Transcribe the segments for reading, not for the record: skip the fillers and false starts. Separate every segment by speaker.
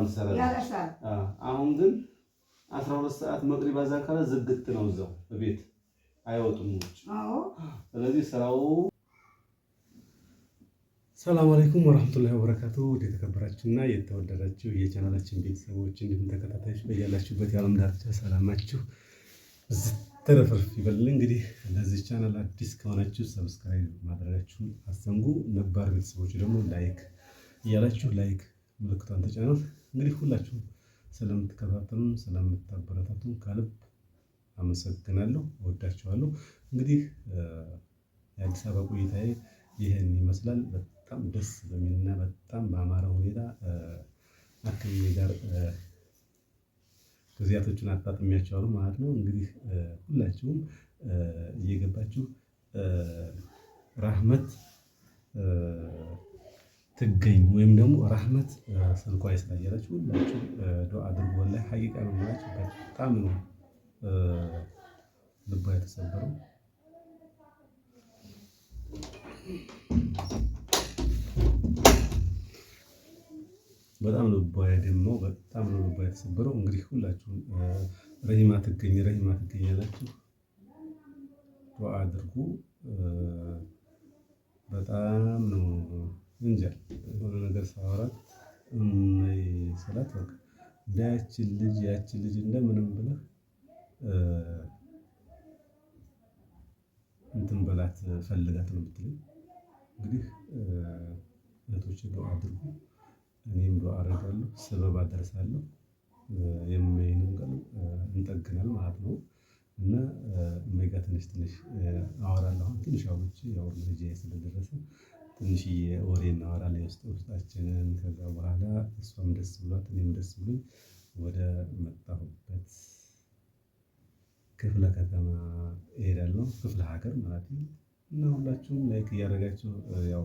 Speaker 1: ስራዋን ትሰራለች። አሁን ግን 12 ሰዓት መቅሪብ አዛ ካለ ዝግት ነው እዛው ቤት አይወጡም ውጭ። ስለዚህ ስራው ሰላም አለይኩም ወራህመቱላሂ ወበረካቱ። የተከበራችሁና የተወደዳችሁ የቻናላችን ቤተሰቦች እንዲሁም ተከታታዮች በያላችሁበት የዓለም ዳርቻ ሰላማችሁ ተረፍርፍ ይበል። እንግዲህ ለዚህ ቻናል አዲስ ከሆናችሁ ሰብስክራይብ ማድረጋችሁን አትዘንጉ። ነባር ቤተሰቦች ደግሞ ላይክ እያላችሁ ላይክ ምልክቷን ተጫኑ። እንግዲህ ሁላችሁም ስለምትከታተሉን ስለምታበረታቱን ከልብ አመሰግናለሁ፣ እወዳችኋለሁ። እንግዲህ የአዲስ አበባ ቆይታዬ ይህን ይመስላል። በጣም ደስ በሚልና በጣም በአማረ ሁኔታ አክሜ ጋር ጊዜያቶችን አጣጥሚያቸዋለሁ ማለት ነው። እንግዲህ ሁላችሁም እየገባችሁ ራህመት ትገኝ ወይም ደግሞ ራህመት ስልኳ ይስራያላችሁ ሁላችሁ ዱአ አድርጉ። ወላሂ ሐቂቃ ነው ማለት በጣም ነው ልቧ የተሰበረው። በጣም ልቧ ያደማው፣ በጣም ነው ልቧ የተሰበረው። እንግዲህ ሁላችሁም ረሂማ ትገኝ ያላችሁ ዱአ አድርጉ። በጣም ነው እንጃ የሆነ ነገር ሳወራት ሰላት በቃ ያችን ልጅ እንደምንም ብለህ እንትን በላት ፈልጋት ነው የምትለኝ። እንግዲህ እህቶቼ ዱአ አድርጉ፣ እኔም ዱአ አደርጋለሁ፣ ሰበብ አደርሳለሁ። የማይንም ቀን እንጠግናል ማለት ነው። እና ሜጋ ትንሽ አወራለሁ። አሁን ትንሽ አውርቼ ያው ልጄ ስለደረሰ ትንሽዬ ወሬ እናወራለን ውስጣችንን። ከዛ በኋላ እሷም ደስ ብሏት እኔም ደስ ብሎኝ ወደ መጣሁበት ክፍለ ከተማ እሄዳለሁ፣ ክፍለ ሀገር ማለት ነው። እና ሁላችሁም ላይክ እያደረጋችሁ ያው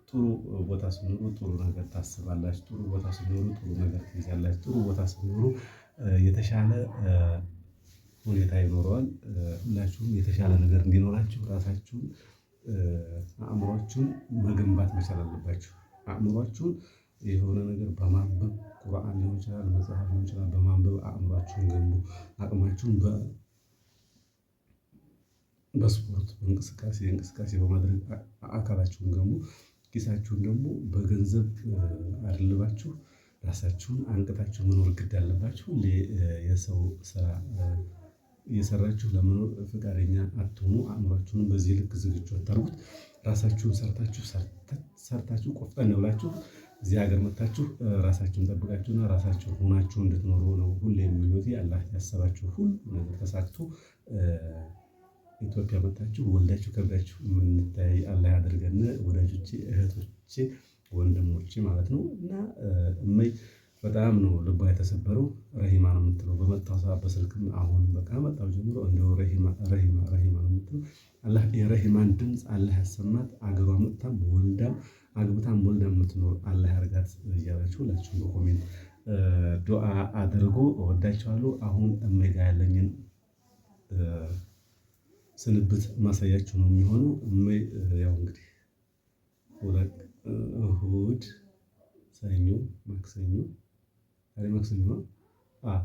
Speaker 1: ጥሩ ቦታ ስትኖሩ ጥሩ ነገር ታስባላችሁ፣ ጥሩ ቦታ ስትኖሩ ጥሩ ነገር ትይዛላችሁ፣ ጥሩ ቦታ ስትኖሩ የተሻለ ሁኔታ ይኖረዋል። ሁላችሁም የተሻለ ነገር እንዲኖራችሁ ራሳችሁን አእምሯችሁን መገንባት መቻል አለባችሁ። አእምሯችሁን የሆነ ነገር በማንበብ ቁርአን ሊሆን ይችላል፣ መጽሐፍ ሊሆን ይችላል፣ በማንበብ አእምሯችሁን ገንቡ። አቅማችሁን በስፖርት እንቅስቃሴ በማድረግ አካላችሁን ገንቡ። ኪሳችሁን ደግሞ በገንዘብ አድልባችሁ ራሳችሁን አንቅታችሁ መኖር ግድ አለባችሁ። የሰው ስራ እየሰራችሁ ለመኖር ፈቃደኛ አትሆኑ። አእምሯችሁን በዚህ ልክ ዝግጁ አታርጉት። ራሳችሁን ሰርታችሁ ቆፍጠን ብላችሁ እዚህ ሀገር መጥታችሁ ራሳችሁን ጠብቃችሁና ራሳችሁን ሆናችሁ እንድትኖሩ ነው ሁሌ ምኞቴ። አላህ ያሰባችሁ ሁሉ ነገር ተሳክቶ ኢትዮጵያ መጥታችሁ ወልዳችሁ ከብዳችሁ የምንታይ አላህ ያደርገን። ወዳጆቼ፣ እህቶቼ፣ ወንድሞቼ ማለት ነው። እና እመይ በጣም ነው ልቧ የተሰበረው። ረሂማ ነው የምትለው በመጣው ሰዓት በስልክም አሁን በቃ መጣው ጀምሮ እንደው ረሂማ ነው የምትለው። አላህ የረሂማን ድምፅ አላህ ያሰማት። አገሯ መጥታም ወልዳም አግብታም ወልዳም የምትኖር አላህ ያርጋት እያላችሁ ሁላችሁም በኮሜንት ዱአ አድርጉ። እወዳችኋለሁ። አሁን እመይ ጋር ያለኝን ስንብት ማሳያችሁ ነው የሚሆነው። እመይ ያው እንግዲህ እሁድ፣ ሰኞ፣ ማክሰኞ ዛሬ ማክሰኞ ነው።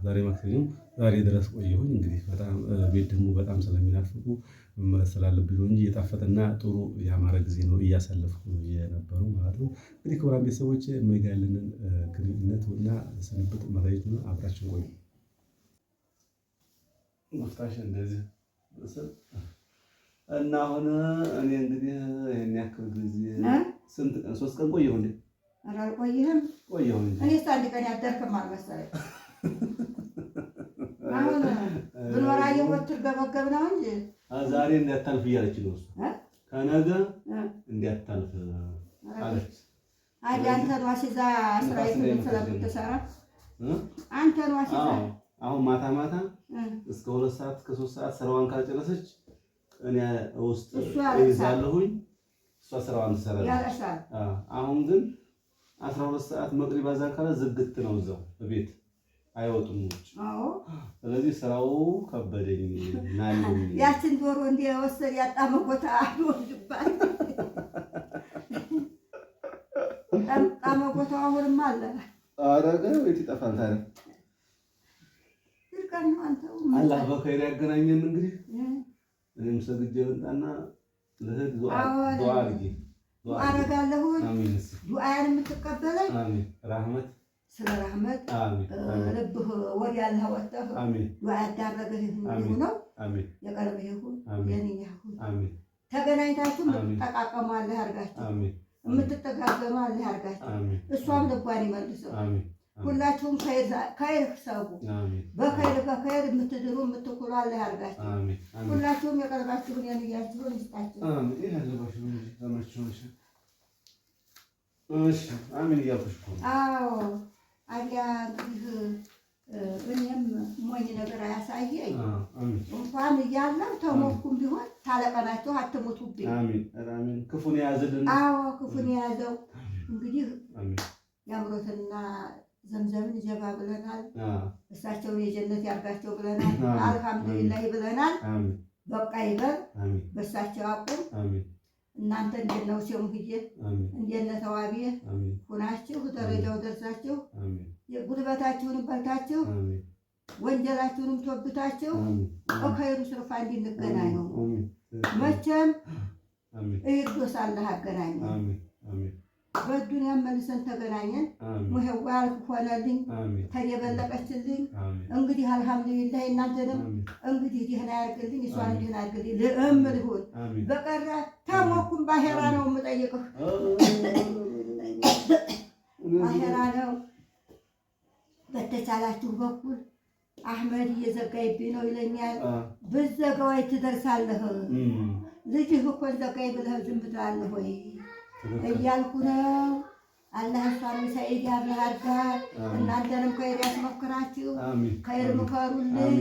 Speaker 1: ዛሬ ማክሰኞ ዛሬ ድረስ ቆየሁኝ። እንግዲህ በጣም ቤት ደግሞ በጣም ስለሚናፍቁ መመለስ ስላለብኝ ነው እንጂ የጣፈጠና ጥሩ ያማረ ጊዜ ነው እያሳለፍኩ የነበረው ማለት ነው። እንግዲህ ክቡራን ቤተሰቦች እመይ ጋር ያለንን ግንኙነት እና ስንብት ማሳየት ነው። አብራችን ቆዩ። መፍታሽ እንደዚህ እና አሁን እኔ እንግዲህ ይሄን ያክል ጊዜ ስንት ቀን 3 ቀን ቆየሁ እንዴ?
Speaker 2: ኧረ አልቆየህም።
Speaker 1: ቆየሁ እንጂ
Speaker 2: እኔስ አንድ ቀን ያደርክም አልመሰለኝ። አሁን ብኖራ የወትር ገበገብ ነው እንጂ
Speaker 1: ዛሬ እንዳታልፍ እያለች ነው እሱ። ከነገ እንዳታልፍ አለች።
Speaker 2: አይ አንተን ዋሲዛ ስራይቱን ስለምትሰራ አንተን ዋሲዛ
Speaker 1: አሁን ማታ እስከ 2 ሰዓት እስከ 3 ሰዓት ስራዋን ካልጨረሰች እኔ ውስጥ እይዛለሁኝ፣ እሷ ስራዋን ትሰራለች። አሁን ግን 12 ሰዓት መቅሪብ አዛ ካለ ዝግት ነው እዛው ቤት አይወጡም ውጭ። ስለዚህ ስራው ከበደኝ ናልኝ።
Speaker 2: ያችን ዶሮ እንደወሰድ ያጣመ ቦታ አልወድባት ጣመ ቦታው አሁንም አለ
Speaker 1: አረገ ወይ ይጠፋል ታዲያ አላህ በኸይር ያገናኘን። እንግዲህ እኔም ሰግጄ ልምጣና ለህድ ዱዓ አድርጊ
Speaker 2: አረጋለሁ። ዱዓዬን የምትቀበለኝ
Speaker 1: ረህመት
Speaker 2: ስለ ረህመት ልብህ ወዲያ አላህ ወጥተህ ዱዓ ያዳረገህ ይሁን ነው የቀረበህ ይሁን የኔ ይሁን ተገናኝታችሁ የምትጠቃቀሙ አላህ ያርጋችሁ፣ የምትጠጋገኑ አላህ ያርጋችሁ። እሷም ልቧን ይመልሰው። ሁላችሁም ከይር ሰቡ በከይር የምትድሩ የምትኩሉ አላህ ያርጋችሁ። ሁላችሁም የቀረባችሁን የንያችሁን ይስጣችሁ።
Speaker 1: አሚን እያልኩሽ እኮ ነው።
Speaker 2: አዎ አዲያ እንግዲህ እኔም ሞኝ ነገር አያሳየኝ እንኳን እያለው ተሞኩም ቢሆን ታለቀናችሁ አትሞቱብኝ።
Speaker 1: አሚን አሚን። ክፉን የያዘልን
Speaker 2: አዎ ክፉን የያዘው እንግዲህ ያምሮትና ዘምዘምን ጀባ ብለናል። እሳቸውን የጀነት ያርጋቸው ብለናል። አልሐምዱሊላህ ብለናል። በቃ ይበል በእሳቸው አቁም። እናንተ እንዴት ነው ሲሆን ጊዜ እንዴት ነው ተዋቢየ ሁናችሁ ደረጃው ደርሳችሁ ጉልበታችሁን በልታችሁ ወንጀላችሁንም ተወብታችሁ በኸይሩ ስርፋ እንድንገናኙ መቼም እርዶስ አላህ አገናኝ። በዱንያ መልሰን ተገናኘን። ሙህዋ ሆነልኝ ተየበለቀችልኝ። እንግዲህ አልሐምዱሊላህ እናንተንም እንግዲህ ደህና ያርግልኝ፣ እሷን ደህና ያርግልኝ። ለእምል ይሁን በቀረ ተሞኩም ባሄራ ነው የምጠይቅህ፣ ባሄራ ነው። በተቻላችሁ በኩል አህመድ እየዘጋይብኝ ነው ይለኛል። ብዘጋው ትደርሳለህ። ልጅህ እኮ ዘጋይ ብለህ ዝም ትላለህ ወይ እያልኩ ነው። አላህ እሷንም ሰኢድ ያርጋል፣ እናንተንም ከይር ያስመክራችሁ፣ ከይር ምከሩልኝ።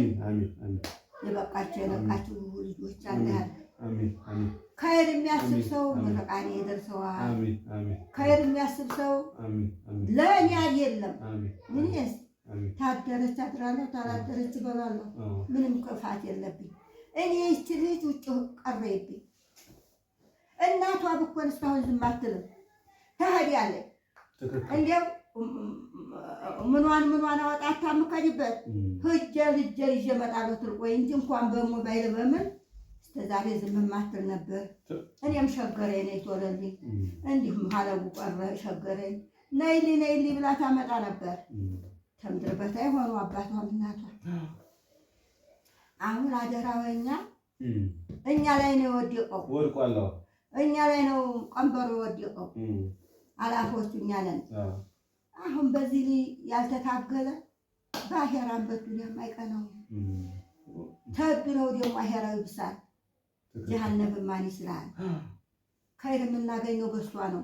Speaker 2: የበቃችሁ የነቃችሁ ልጆች አላህ ከይር የሚያስብ ሰው ምርቃኔ ይደርሰዋል። ከይር የሚያስብ ሰው ለእኔ አይደለም ምንስ ታደረች አድራለሁ፣ ታላደረች እበላለሁ። ምንም ክፋት የለብኝ። እኔ ይህች ልጅ ውጭ ቀረይብኝ። እናቷ ብኮን እስካሁን ዝም አትልም፣ ትሄዳለች። እንዲያው ምኗን አወጣታ የምከድበት ህጀል ይዤ እመጣለሁ ትልቆይ እንጂ እንኳን በሞባይል በምን እስከ ዛሬ ዝም ማትል ነበር። እኔም ሸገረኝ ነይ ቶለልኝ እንዲሁም ሀለቡ ቀረ ሸገረኝ ነይሊ ብላ ታመጣ ነበር። ከምድር በታይ ሆኑ አባቷም እናቷ። አሁን አደራወኛ እኛ ላይ ነው የወደቀው፣ ወድቋል። እኛ ላይ ነው ቀንበሩ የወደቀው። አላፎቹ እኛ ነን። አሁን በዚህ ያልተታገለ በአሄራም በዱንያም አይቀናው። ተብነው ደግሞ አሄራው ይብሳል። ጀሃነም ማን ይስላል? ከይር የምናገኘው በሷ ነው።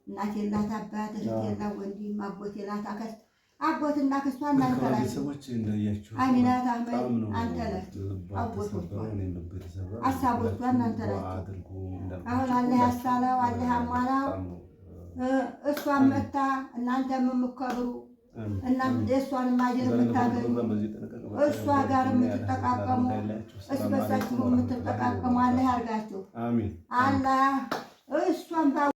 Speaker 2: እናት የላት አባት፣ እህት የላት ወንድም፣ አጎት የላት አክስት፣ አጎትና አክስቷ እናንተ ናችሁ። አሚናት አህመድ አንተ ነህ። አጎቶቿ አሳቦቿ እናንተ ናችሁ። አሁን አላህ ያሳለው አላህ ያሟላው። እሷን መታ እናንተም የምትከብሩ እናንተ እሷን ማጀር የምታገኙ እሷ ጋር የምትጠቃቀሙ እስበሳችሁ የምትጠቃቀሙ አላህ ያርጋችሁ። አላህ እሷን